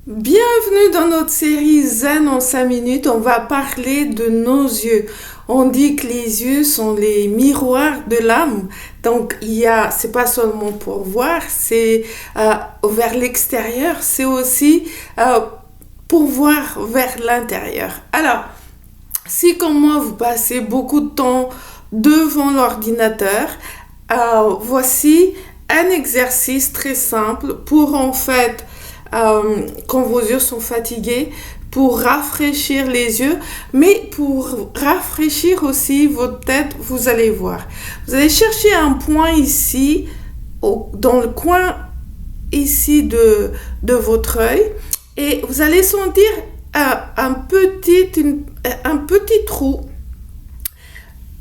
Bienvenue dans notre série Zen en 5 minutes. On va parler de nos yeux. On dit que les yeux sont les miroirs de l'âme. Donc, c'est pas seulement pour voir, c'est vers l'extérieur, c'est aussi pour voir vers l'intérieur. Alors, si comme moi, vous passez beaucoup de temps devant l'ordinateur, voici un exercice très simple pour quand vos yeux sont fatigués, pour rafraîchir les yeux, mais pour rafraîchir aussi votre tête, vous allez voir. Vous allez chercher un point ici, dans le coin ici de votre œil, et vous allez sentir un petit trou.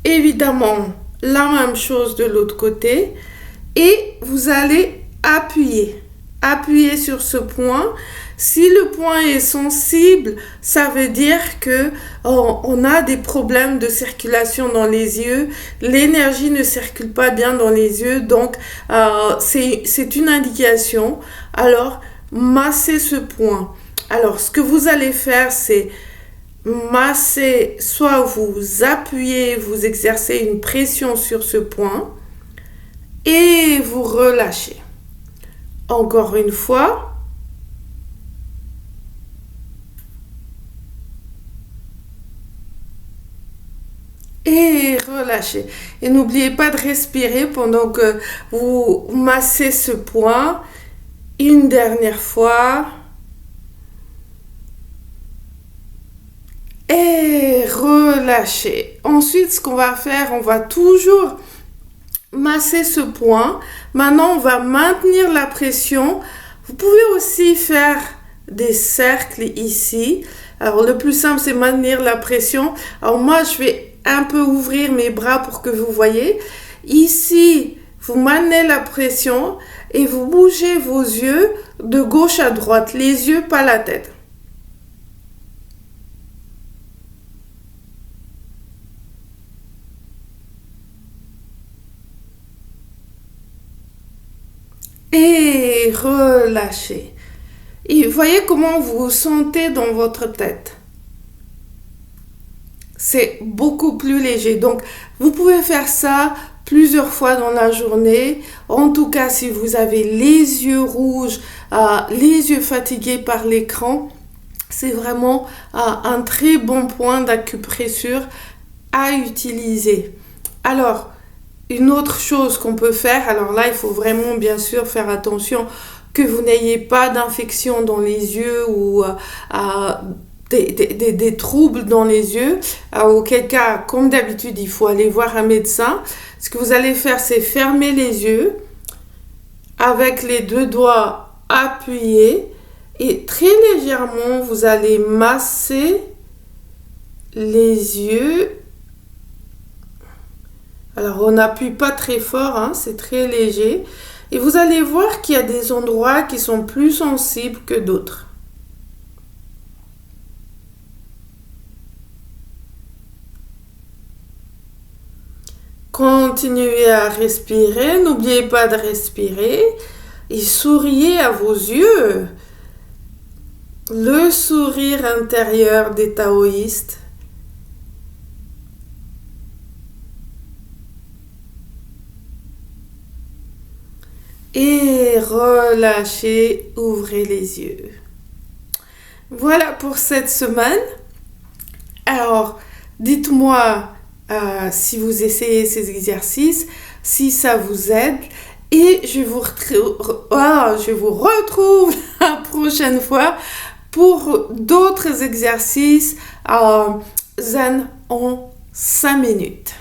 Évidemment, la même chose de l'autre côté, et vous allez appuyer sur ce point. Si le point est sensible, ça veut dire que on a des problèmes de circulation dans les yeux. L'énergie ne circule pas bien dans les yeux, donc c'est une indication. Alors, massez ce point. Alors, ce que vous allez faire, c'est masser, soit vous appuyez, vous exercez une pression sur ce point et vous relâchez. Encore une fois. Et relâchez. Et n'oubliez pas de respirer pendant que vous massez ce point. Une dernière fois. Et relâchez. Ensuite, ce qu'on va faire, on va toujours masser ce point. Maintenant, on va maintenir la pression. Vous pouvez aussi faire des cercles ici. Alors, le plus simple, c'est maintenir la pression. Alors, moi, je vais un peu ouvrir mes bras pour que vous voyez. Ici, vous maintenez la pression et vous bougez vos yeux de gauche à droite. Les yeux, pas la tête. Et relâchez. Et voyez comment vous vous sentez dans votre tête. C'est beaucoup plus léger. Donc, vous pouvez faire ça plusieurs fois dans la journée. En tout cas, si vous avez les yeux rouges, les yeux fatigués par l'écran, c'est vraiment un très bon point d'acupressure à utiliser. Alors, une autre chose qu'on peut faire, alors là, il faut vraiment bien sûr faire attention que vous n'ayez pas d'infection dans les yeux ou des troubles dans les yeux. Auquel cas, comme d'habitude, il faut aller voir un médecin. Ce que vous allez faire, c'est fermer les yeux avec les deux doigts appuyés et très légèrement, vous allez masser les yeux. Alors, on n'appuie pas très fort, c'est très léger. Et vous allez voir qu'il y a des endroits qui sont plus sensibles que d'autres. Continuez à respirer. N'oubliez pas de respirer. Et souriez à vos yeux. Le sourire intérieur des taoïstes. Et relâchez, ouvrez les yeux. Voilà pour cette semaine. Alors, dites-moi si vous essayez ces exercices, si ça vous aide. Et je vous retrouve la prochaine fois pour d'autres exercices zen en 5 minutes.